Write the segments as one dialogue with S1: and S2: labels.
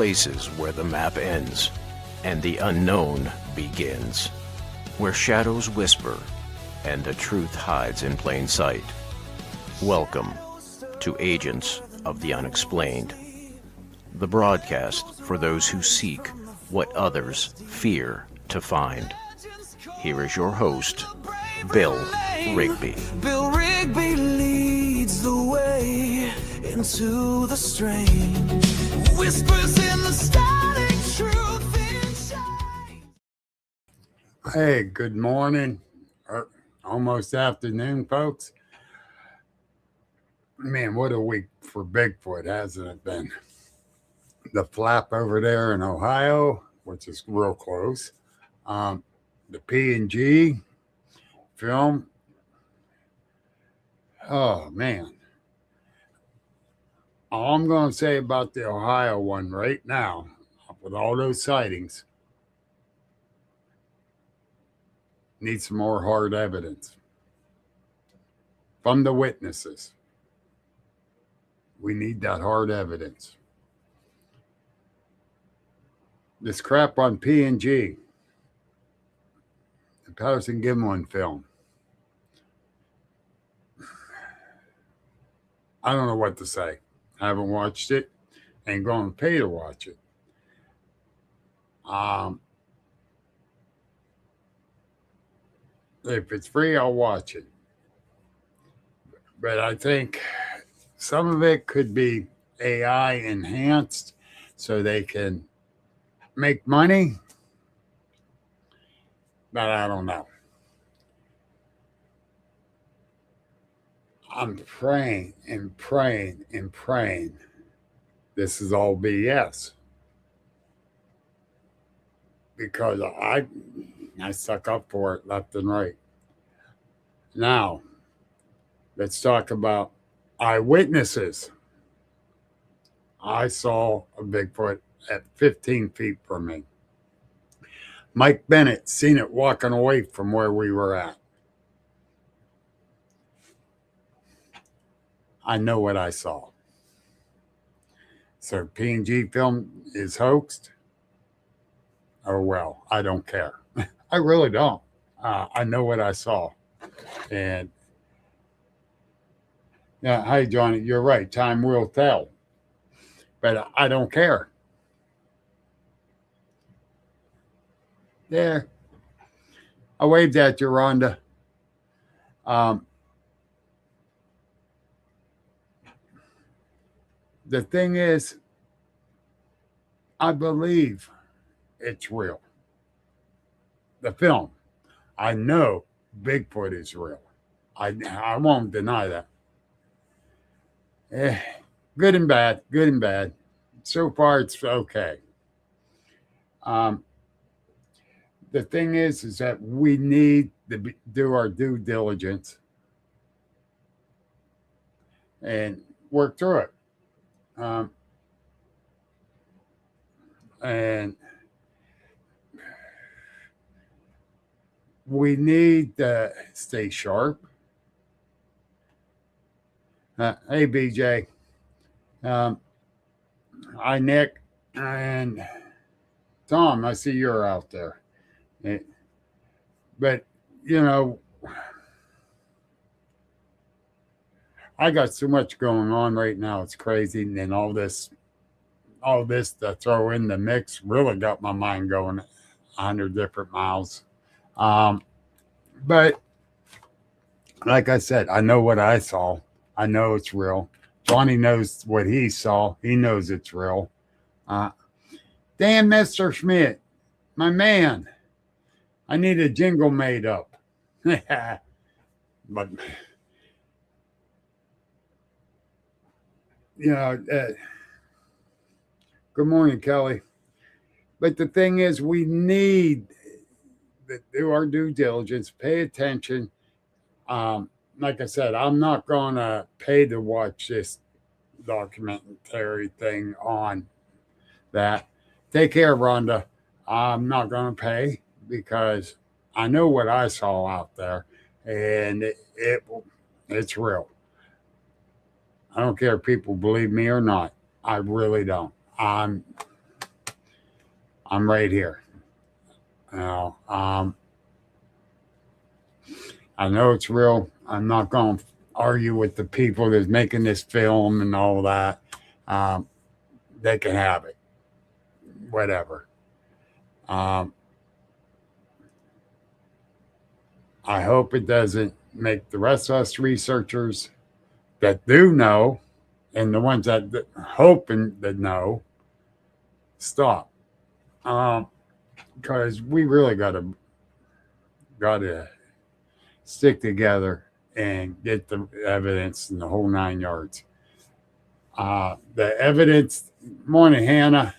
S1: places where the map ends and the unknown begins, where shadows whisper and the truth hides in plain sight. Welcome to Agents of the Unexplained, the broadcast for those who seek what others fear to find. Here is your host, Bill Rigby.
S2: Bill Rigby leads the way into the strange. Whispers in the static, truth inside.
S3: Hey, good morning, or almost afternoon, folks. Man, what a week for Bigfoot, hasn't it been? The flap over there in Ohio, which is real close. The P&G film. Oh, man. All I'm going to say about the Ohio one right now, with all those sightings, needs some more hard evidence from the witnesses. We need that hard evidence. This crap on P&G, the Patterson Gimlin film. I don't know what to say. I haven't watched it. Ain't going to pay to watch it. If it's free, I'll watch it. But I think some of it could be AI enhanced so they can make money. But I don't know. I'm praying and praying and praying this is all BS. Because I suck up for it left and right. Now, let's talk about eyewitnesses. I saw a Bigfoot at 15 feet from me. Mike Bennett seen it walking away from where we were at. I know what I saw. So P&G film is hoaxed. Oh, well, I don't care. I really don't. I know what I saw. And yeah, hi, Johnny. You're right. Time will tell. But I don't care. There. I waved at you, Rhonda. The thing is, I believe it's real. The film. I know Bigfoot is real. I won't deny that. Good and bad. Good and bad. So far, it's okay. The thing is that we need to do our due diligence and work through it. And we need to stay sharp. Hey, BJ. Hi, Nick. And Tom, I see you're out there. But, you know, I got so much going on right now. It's crazy. And all this to throw in the mix really got my mind going 100 different miles. But like I said, I know what I saw. I know it's real. Johnny knows what he saw. He knows it's real. Dan, Mr. Schmidt, my man, I need a jingle made up. But, you know, good morning, Kelly. But the thing is, we need to do our due diligence, pay attention. Like I said, I'm not going to pay to watch this documentary thing on that. Take care, Rhonda. I'm not going to pay because I know what I saw out there, and it's real. I don't care if people believe me or not. I really don't. I'm right here. You know, I know it's real. I'm not going to argue with the people that's making this film and all that. They can have it, whatever. I hope it doesn't make the rest of us researchers that do know, and the ones that hope and that know, stop. Because we really gotta stick together and get the evidence and the whole 9 yards. The evidence, morning Hannah,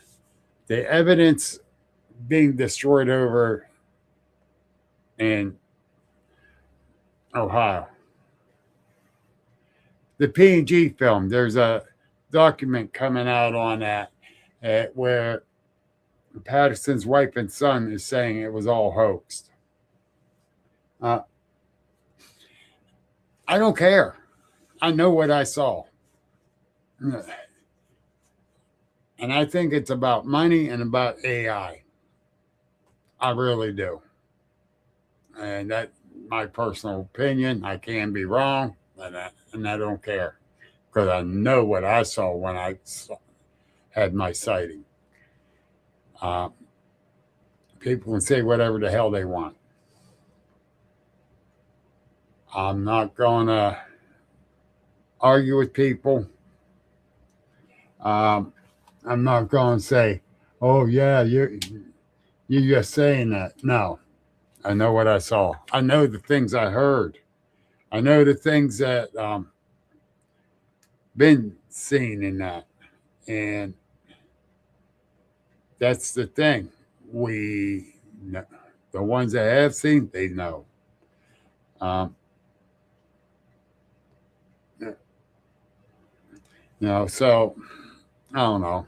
S3: the evidence being destroyed over in Ohio. The P&G film, there's a document coming out on that where Patterson's wife and son is saying it was all hoaxed. I don't care. I know what I saw. And I think it's about money and about AI. I really do. And that's my personal opinion. I can be wrong, and I don't care because I know what I saw when I had my sighting. People can say whatever the hell they want. I'm not going to argue with people. I'm not going to say, "Oh yeah, you're just saying that." No, I know what I saw. I know the things I heard. I know the things that been seen in that, and that's the thing. We, the ones that have seen, they know. So I don't know.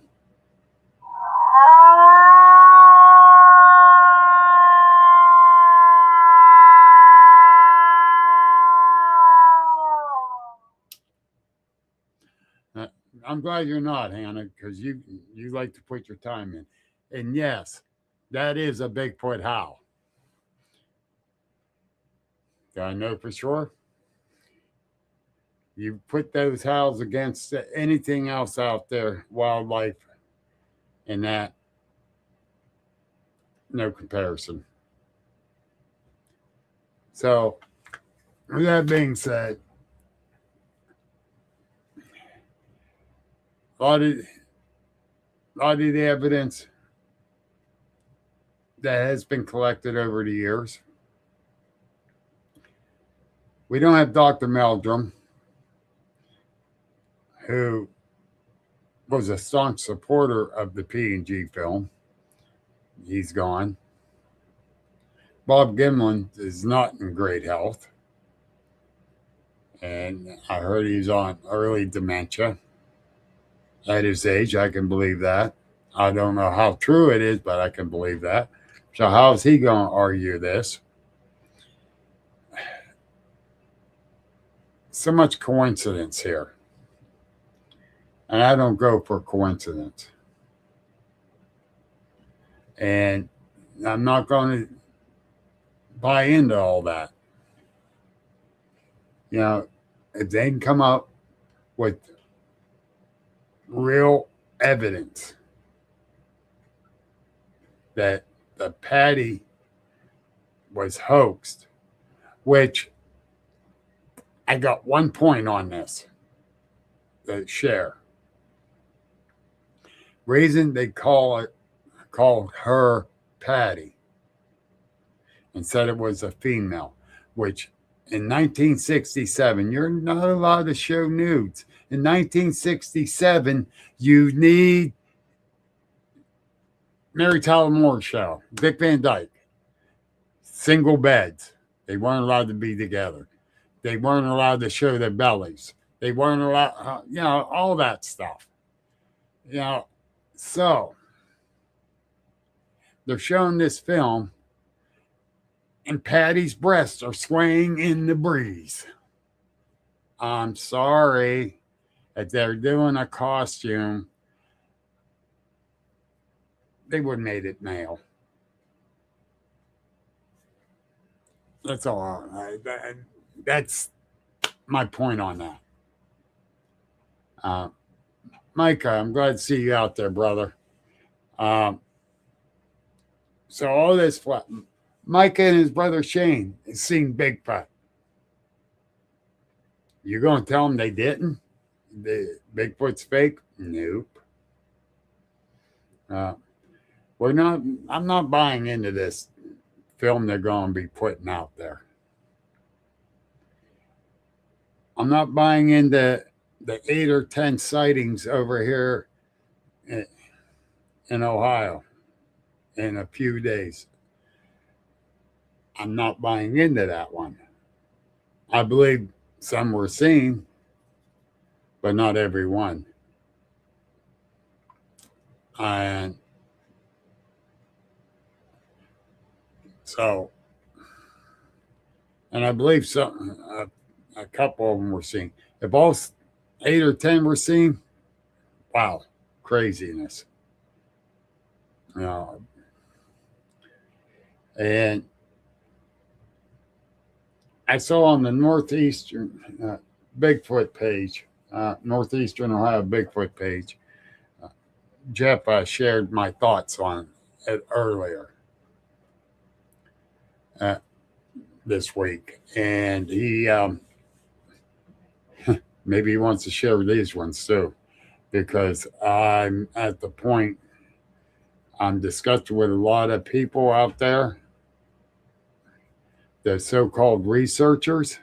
S3: I'm glad you're not, Hannah, because you like to put your time in. And yes, that is a Bigfoot howl. Do I know for sure? You put those howls against anything else out there, wildlife, and that, no comparison. So, with that being said, a lot of the evidence that has been collected over the years. We don't have Dr. Meldrum, who was a staunch supporter of the P&G film. He's gone. Bob Gimlin is not in great health. And I heard he's on early dementia. At his age, I can believe that. I don't know how true it is, but I can believe that. So how is he going to argue this? So much coincidence here. And I don't go for coincidence. And I'm not going to buy into all that. If they can come up with real evidence that the Patty was hoaxed, which I got 1 point on this to share. Reason they called her Patty and said it was a female, which in 1967, you're not allowed to show nudes. In 1967, you need Mary Tyler Moore show, Dick Van Dyke, single beds. They weren't allowed to be together. They weren't allowed to show their bellies. They weren't allowed, all that stuff. So they're showing this film, and Patty's breasts are swaying in the breeze. I'm sorry if they're doing a costume they would have made it male. That's all. That's my point on that. Micah, I'm glad to see you out there, brother. So all this, Micah and his brother Shane has seen Bigfoot. You going to tell them they didn't? The Bigfoot's fake? Nope. We're not. I'm not buying into this film they're going to be putting out there. I'm not buying into the 8 or 10 sightings over here in Ohio in a few days. I'm not buying into that one. I believe some were seen, but not every one. And so, and I believe a couple of them were seen. If all 8 or 10 were seen, wow, craziness. And I saw on the Northeastern Bigfoot page, Northeastern Ohio Bigfoot page, Jeff shared my thoughts on it earlier this week. And he maybe he wants to share these ones too, because I'm at the point I'm discussing with a lot of people out there, the so-called researchers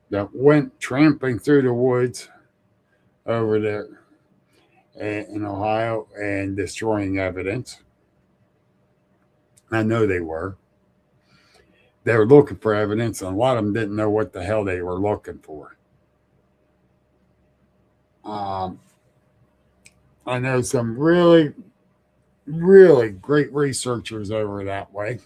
S3: that went tramping through the woods over there in Ohio and destroying evidence. I know they were. They were looking for evidence, and a lot of them didn't know what the hell they were looking for. I know some really, really great researchers over that way.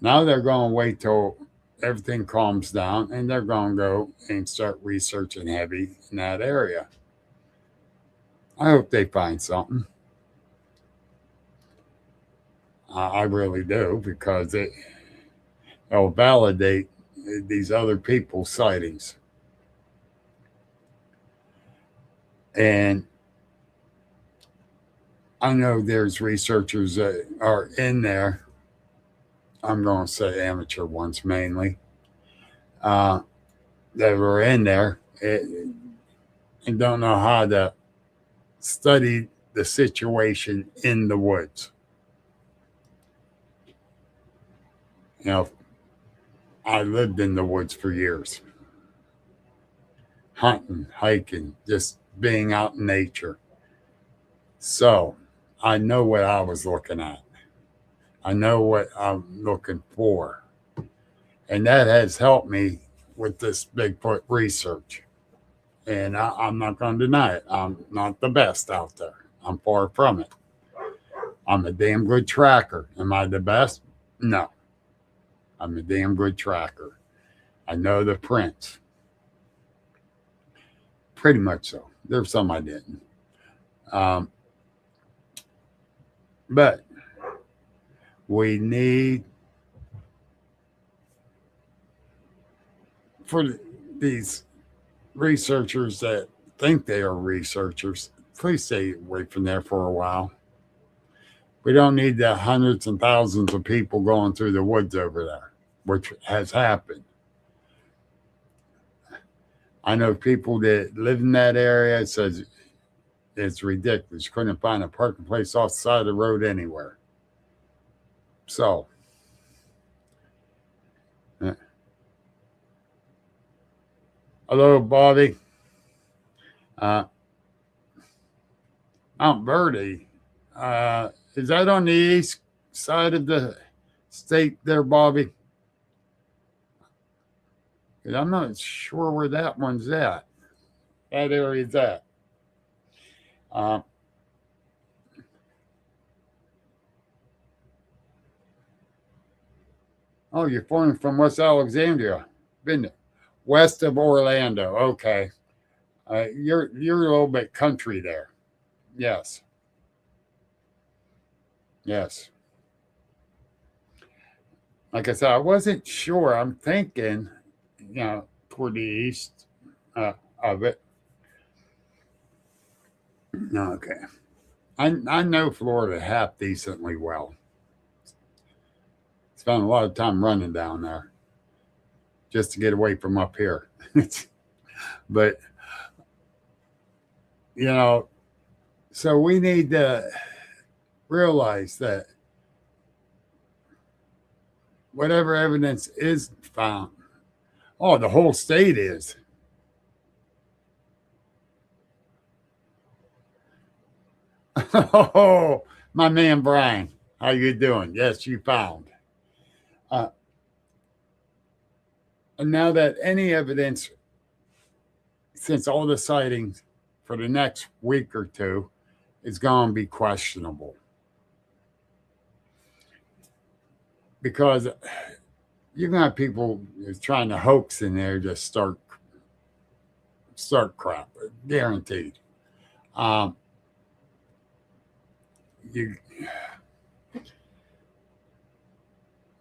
S3: Now they're going to wait till everything calms down, and they're going to go and start researching heavy in that area. I hope they find something. I really do, because it'll validate these other people's sightings. And I know there's researchers that are in there. I'm going to say amateur ones mainly, that were in there and don't know how to study the situation in the woods. I lived in the woods for years, hunting, hiking, just being out in nature. So I know what I was looking at. I know what I'm looking for. And that has helped me with this Bigfoot research. And I'm not going to deny it. I'm not the best out there. I'm far from it. I'm a damn good tracker. Am I the best? No. I'm a damn good tracker. I know the prints. Pretty much so. There's some I didn't. But we need, for these researchers that think they are researchers, please stay away from there for a while. We don't need the hundreds and thousands of people going through the woods over there, which has happened. I know people that live in that area says it's ridiculous. Couldn't find a parking place off the side of the road anywhere. So, hello, Bobby. Mount Verde. Is that on the east side of the state there, Bobby? I'm not sure where that one's at. That area's at. Oh, you're from West Alexandria. Been there. West of Orlando. Okay. You're a little bit country there. Yes. Yes. Like I said, I wasn't sure. I'm thinking, toward the east of it. Okay. I know Florida half decently well. Spent a lot of time running down there just to get away from up here. But, so we need to realize that whatever evidence is found, the whole state is. Oh, my man Brian, how you doing? Yes, you found. And now that any evidence, since all the sightings for the next week or two, is going to be questionable. Because you're going to have people trying to hoax in there, just start crap, guaranteed.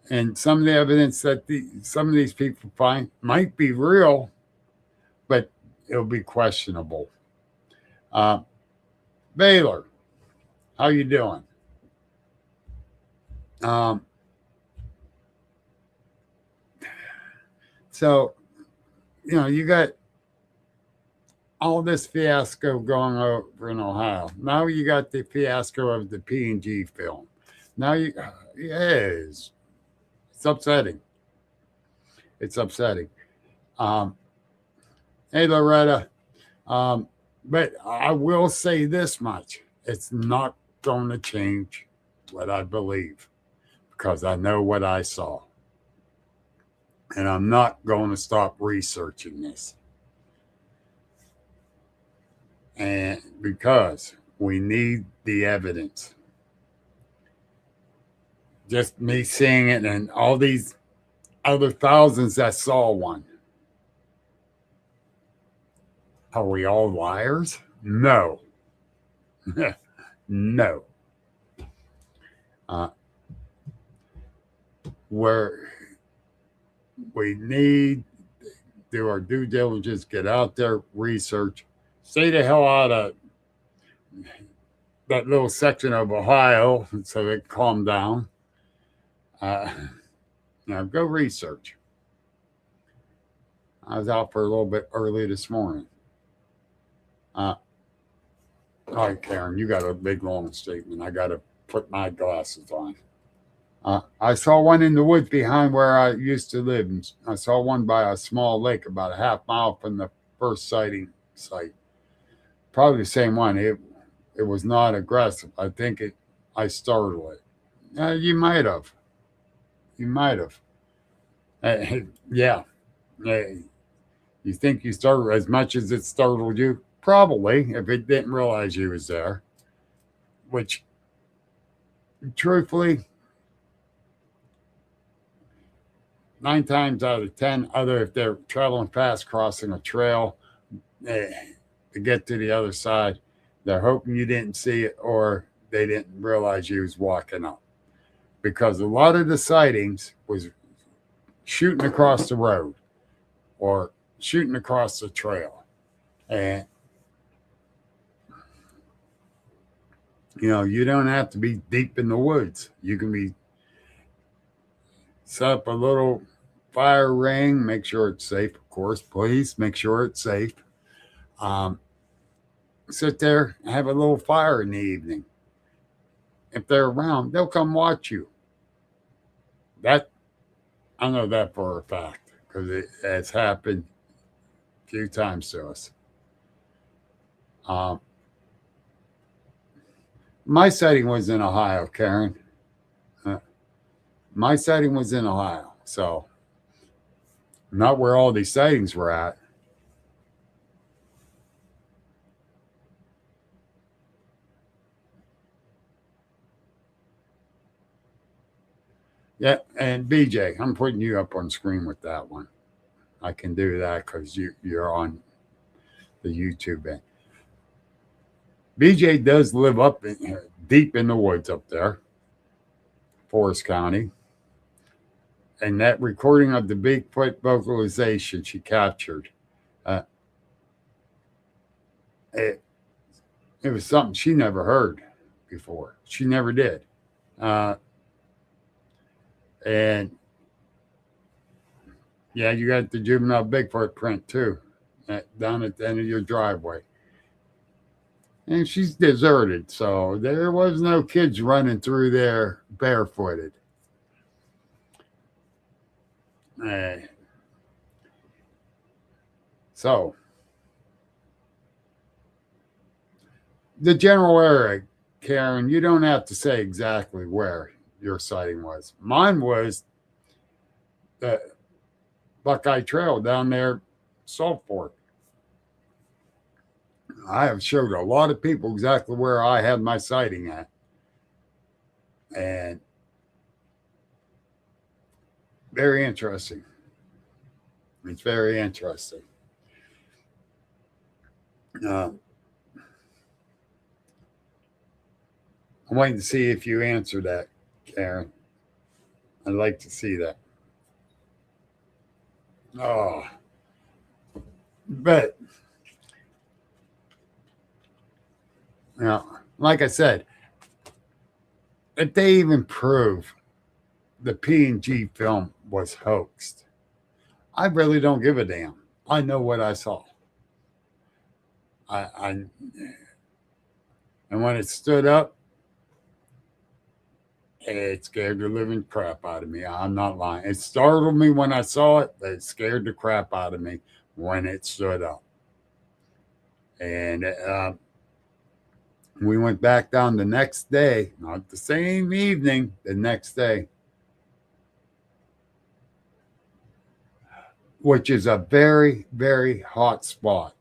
S3: And some of the evidence that some of these people find might be real, but it'll be questionable. Baylor, how you doing? So, you got all this fiasco going over in Ohio. Now you got the fiasco of the P&G film. Now it's upsetting. It's upsetting. Hey, Loretta. But I will say this much. It's not going to change what I believe because I know what I saw. And I'm not going to stop researching this. And because we need the evidence. Just me seeing it and all these other thousands that saw one. Are we all liars? No. No. Where we need to do our due diligence, get out there, research, stay the hell out of that little section of Ohio so it calm down. Now go research. I was out for a little bit early this morning. All right, Karen, you got a big long statement. I got to put my glasses on. I saw one in the woods behind where I used to live. I saw one by a small lake about a half mile from the first sighting site. Probably the same one. It was not aggressive. I think I startled it. You might have. You might have. Yeah. You think you startled as much as it startled you? Probably, if it didn't realize you was there. Which, truthfully, 9 times out of 10, if they're traveling fast crossing a trail to get to the other side, they're hoping you didn't see it or they didn't realize you was walking up. Because a lot of the sightings was shooting across the road or shooting across the trail. And, you don't have to be deep in the woods. You can be set up a little fire ring, make sure it's safe, of course, please make sure it's safe. Sit there and have a little fire in the evening. If they're around, they'll come watch you. I know that for a fact because it has happened a few times to us. My sighting was in Ohio, Karen. My sighting was in Ohio, so not where all these sightings were at. Yeah, and BJ, I'm putting you up on screen with that one. I can do that because you're on the YouTube end. BJ does live deep in the woods up there. Forest County. And that recording of the Bigfoot vocalization she captured, it was something she never heard before. She never did. And yeah, you got the juvenile Bigfoot print too, down at the end of your driveway. And she's deserted, so there was no kids running through there barefooted. So the general area, Karen, you don't have to say exactly where your sighting was. Mine was the Buckeye Trail down there, Salt Fork. I have showed a lot of people exactly where I had my sighting at. And very interesting. It's very interesting. I'm waiting to see if you answer that, Karen. I'd like to see that. Oh, but like I said, if they even prove the P&G film was hoaxed, I really don't give a damn. I know what I saw. And when it stood up, it scared the living crap out of me. I'm not lying. It startled me when I saw it, but it scared the crap out of me when it stood up. And we went back down the next day, not the same evening, the next day, which is a very, very hot spot.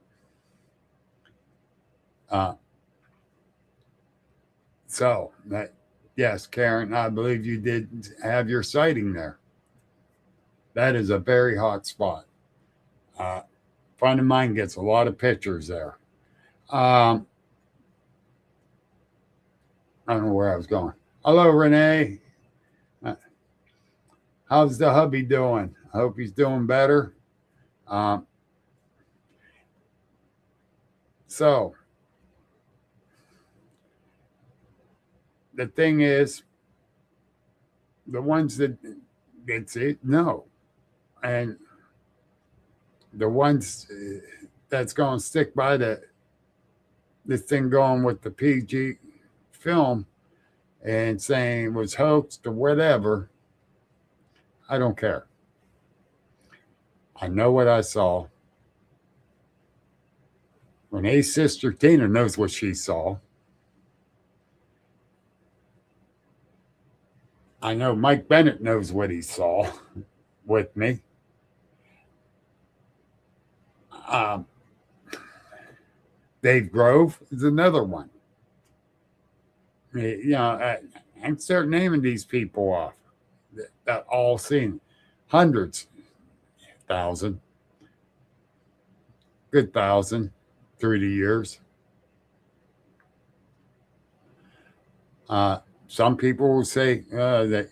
S3: So, yes, Karen, I believe you did have your sighting there. That is a very hot spot. A friend of mine gets a lot of pictures there. I don't know where I was going. Hello, Renee. How's the hubby doing? I hope he's doing better. So, the thing is, the ones that see it, no. And the ones that's going to stick by this thing going with the PG film and saying it was hoaxed or whatever, I don't care. I know what I saw. Renee's sister Tina knows what she saw. I know Mike Bennett knows what he saw with me. Dave Grove is another one. You know, I can start naming these people off that all seen hundreds, 1,000, good 1,000 through the years. Some people will say that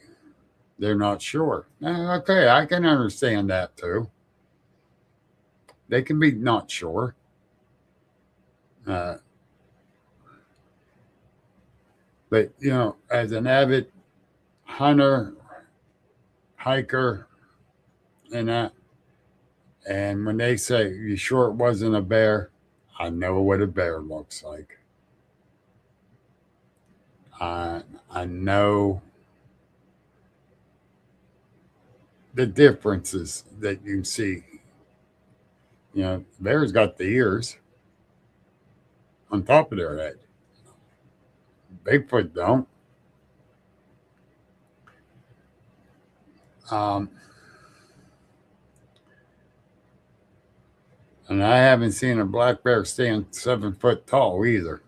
S3: they're not sure. Okay, I can understand that too. They can be not sure. But, you know, as an avid hunter, hiker, and that, and when they say, you sure it wasn't a bear? I know what a bear looks like. I know the differences that you see. You know, bears got the ears on top of their head. Bigfoot don't. And I haven't seen a black bear stand 7 foot tall either.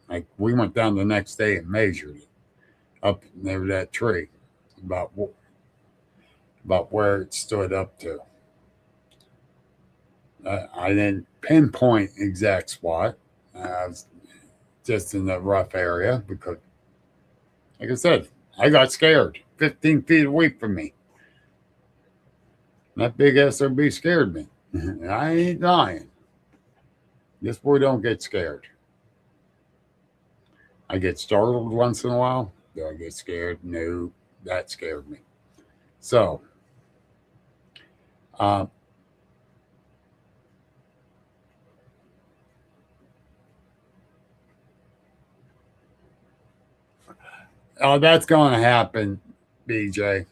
S3: Like, we went down the next day and measured it up near that tree, about where it stood up to. I didn't pinpoint exact spot. I was just in the rough area because, like I said, I got scared. 15 feet away from me. That big SOB scared me. I ain't lying. This boy don't get scared. I get startled once in a while. Do I get scared? No, that scared me. So, uh, oh, that's going to happen, BJ.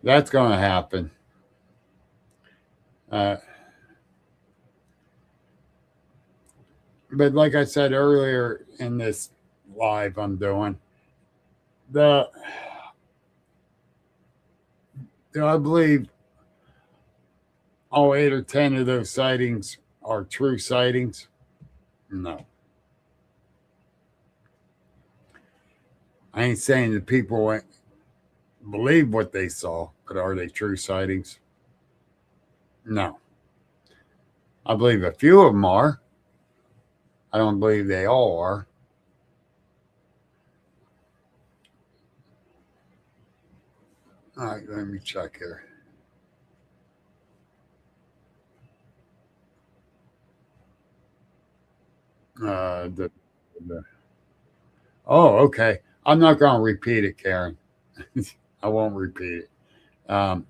S3: That's going to happen. But like I said earlier in this live I'm doing, I believe all 8 or 10 of those sightings are true sightings? No. I ain't saying the people believe what they saw, but are they true sightings? No. I believe a few of them are. I don't believe they all are. All right, let me check here. Oh, okay. I'm not going to repeat it, Karen. I won't repeat it. Yeah,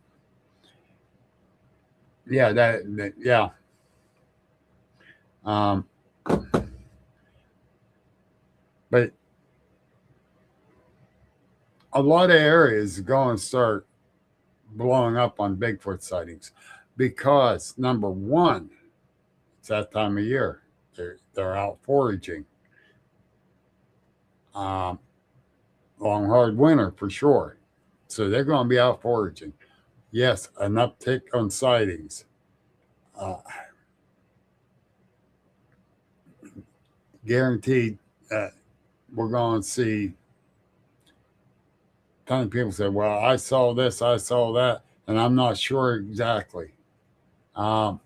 S3: yeah. But a lot of areas are going to start blowing up on Bigfoot sightings because number one, it's that time of year. They're out foraging. Long hard winter for sure. So they're going to be out foraging. Yes, an uptick on sightings. Guaranteed we're going to see a ton of people say, well, I saw this, I saw that, and I'm not sure exactly. You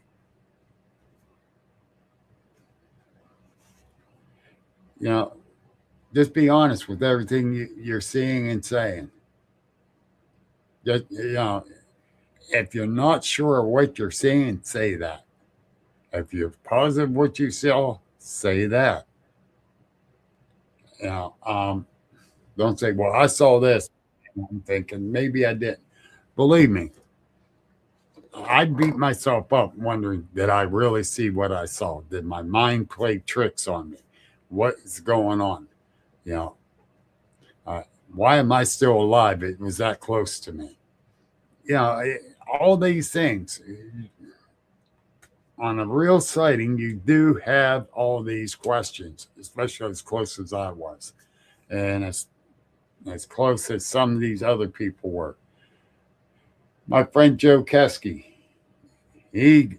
S3: know, just be honest with everything you're seeing and saying. Just, you know, if you're not sure what you're seeing, say that. If you're positive what you saw, say that. You know, don't say, well, I saw this. I'm thinking maybe I didn't. Believe me, I'd beat myself up wondering, did I really see what I saw? Did my mind play tricks on me? What is going on? You know, why am I still alive? It was that close to me. You know, all these things. On a real sighting, you do have all these questions, especially as close as I was, and as close as some of these other people were. My friend Joe Kesky, he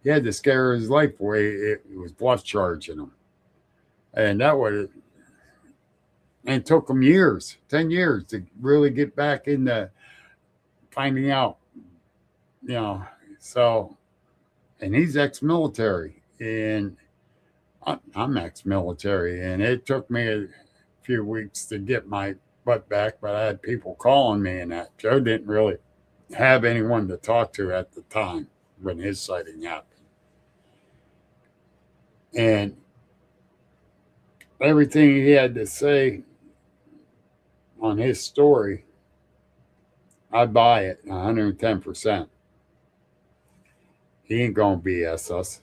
S3: had to scare his life away. It was bluff charging him, and it took him years, 10 years, to really get back into finding out. You know, so, and he's ex-military, and I'm ex-military, and it took me a few weeks to get my butt back, but I had people calling me, and that Joe didn't really have anyone to talk to at the time when his sighting happened. And everything he had to say on his story, I buy it 110%. He ain't gonna BS us.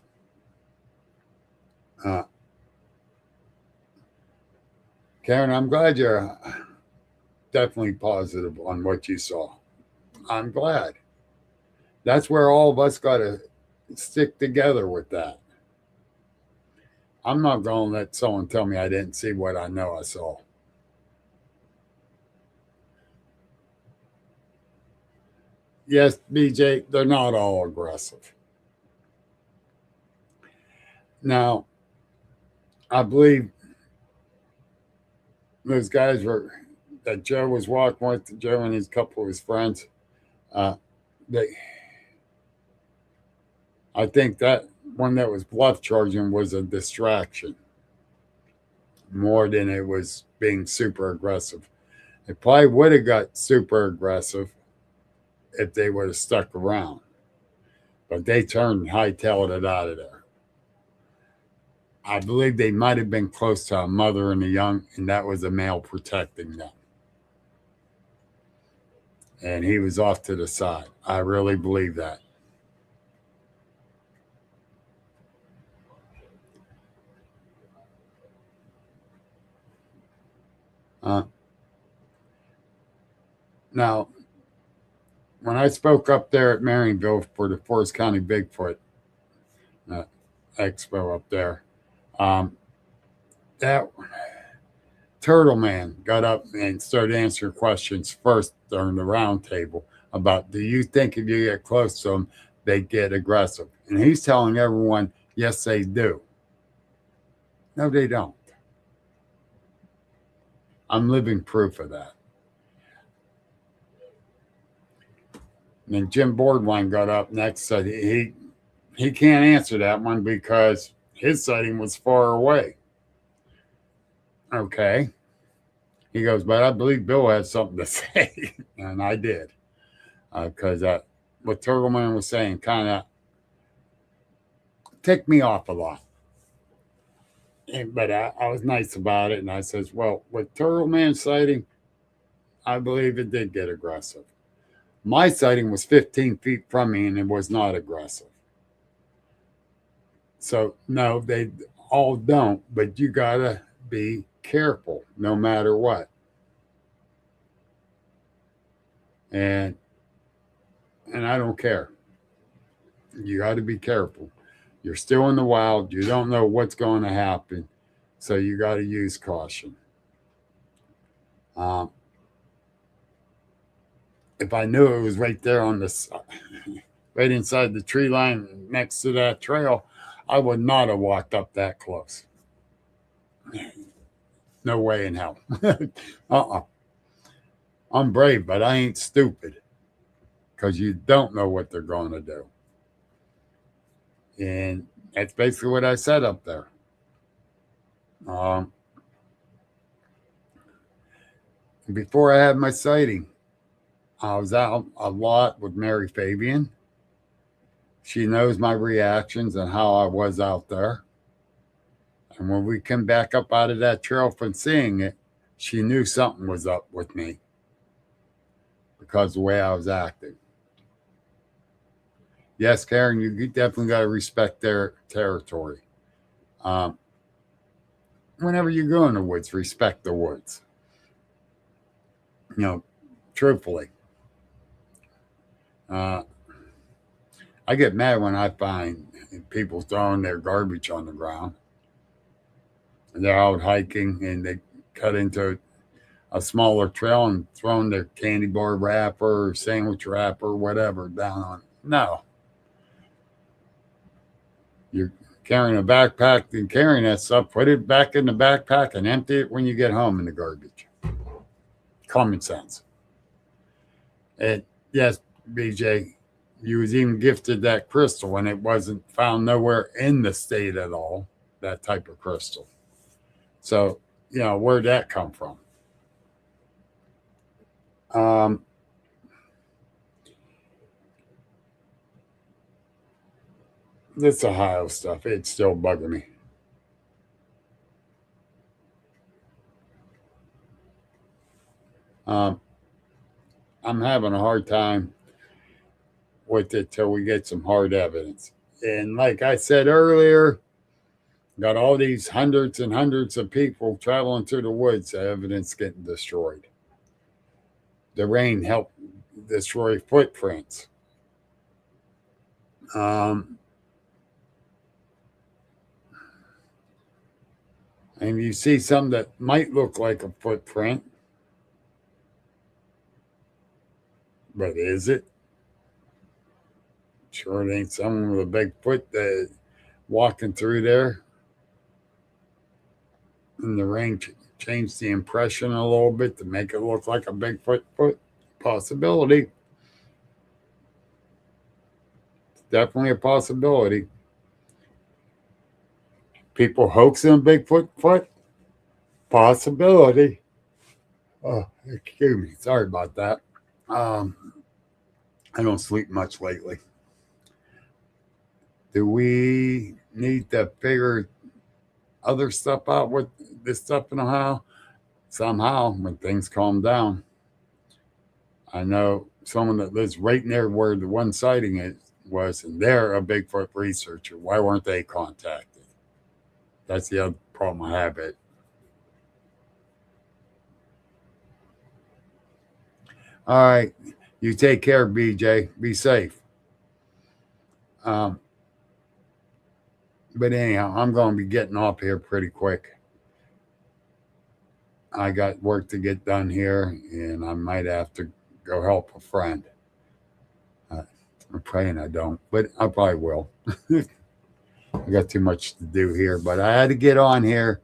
S3: Karen, I'm glad you're definitely positive on what you saw. I'm glad. That's where all of us got to stick together with that. I'm not going to let someone tell me I didn't see what I know I saw. Yes, BJ, they're not all aggressive. Now, I believe those guys that Joe was walking with, Joe and his couple of his friends, they, I think that one that was bluff charging was a distraction. more than it was being super aggressive. It probably would have got super aggressive if they would have stuck around, but they turned and hightailed it out of there. I believe they might have been close to a mother and a young, and that was a male protecting them. And he was off to the side. I really believe that. Now, when I spoke up there at Marionville for the Forest County Bigfoot uh, Expo up there, that Turtle Man got up and started answering questions first during the round table about, do you think if you get close to them, they get aggressive? And he's telling everyone, yes, they do. No, they don't. I'm living proof of that. And then Jim Boardwine got up next, said he can't answer that one because his sighting was far away. Okay. He goes, but I believe Bill has something to say. And I did. Because what Turtleman was saying kind of ticked me off a lot. But I was nice about it. And I says, well, with Turtleman's sighting, I believe it did get aggressive. My sighting was 15 feet from me and it was not aggressive. So, no, they all don't, but you got to be careful no matter what. And I don't care. You got to be careful. You're still in the wild. You don't know what's going to happen. So you got to use caution. If I knew it was right there on the right inside the tree line next to that trail, I would not have walked up that close. No way in hell. I'm brave, but I ain't stupid, because you don't know what they're going to do. And that's basically what I said up there. Before I had my sighting, I was out a lot with Mary Fabian. She knows my reactions and how I was out there. And when we came back up out of that trail from seeing it, she knew something was up with me because of the way I was acting. Yes, Karen, you definitely got to respect their territory. Whenever you go in the woods, respect the woods. You know, truthfully. I get mad when I find people throwing their garbage on the ground. And they're out hiking and they cut into a smaller trail and throwing their candy bar wrapper or sandwich wrapper, whatever, down on it. No. You're carrying a backpack and carrying that stuff, put it back in the backpack and empty it when you get home in the garbage. Common sense. And yes, BJ, you was even gifted that crystal and it wasn't found nowhere in the state at all, that type of crystal. So, you know, where'd that come from? This Ohio stuff, it's still bugging me. I'm having a hard time with it till we get some hard evidence. And like I said earlier, got all these hundreds and hundreds of people traveling through the woods, evidence getting destroyed. The rain helped destroy footprints. And you see some that might look like a footprint, but is it? Sure, it ain't someone with a big foot that walking through there. And the rain changed the impression a little bit to make it look like a Bigfoot foot. Possibility. Definitely a possibility. People hoaxing a Bigfoot foot? possibility. Oh, excuse me. Sorry about that. I don't sleep much lately. Do we need to figure other stuff out with this stuff in Ohio? Somehow, when things calm down. I know someone that lives right near where the one sighting was, and they're a Bigfoot researcher. Why weren't they contacted? That's the other problem I have. All right. You take care, BJ. Be safe. But anyhow, I'm going to be getting off here pretty quick. I got work to get done here, and I might have to go help a friend. I'm praying I don't, but I probably will. I got too much to do here, but I had to get on here,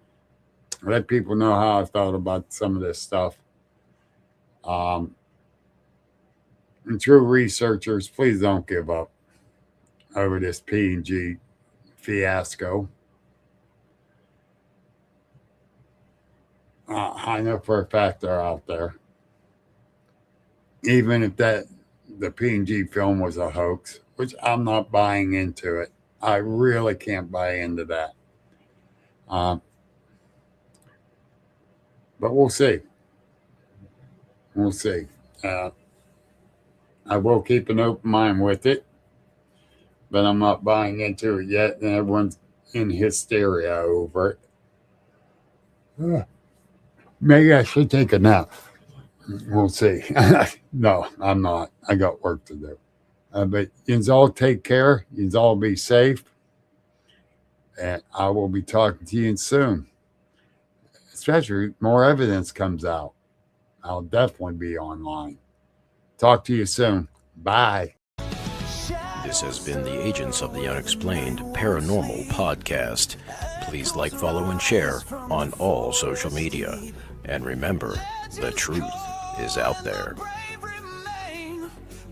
S3: let people know how I felt about some of this stuff. And true researchers, please don't give up over this P&G fiasco. I know for a fact they're out there. Even if the P&G film was a hoax, which I'm not buying into it. I really can't buy into that. But we'll see. We'll see. I will keep an open mind with it, but I'm not buying into it yet, and everyone's in hysteria over it. Maybe I should take a nap. We'll see. No, I'm not. I got work to do. But you all take care. You all be safe. And I will be talking to you soon. Especially more evidence comes out. I'll definitely be online. Talk to you soon. Bye.
S1: This has been the Agents of the Unexplained Paranormal Podcast. Please like, follow, and share on all social media. And remember, the truth is out there.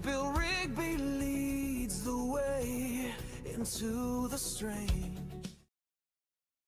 S2: Bill Rigby leads the way into the strange.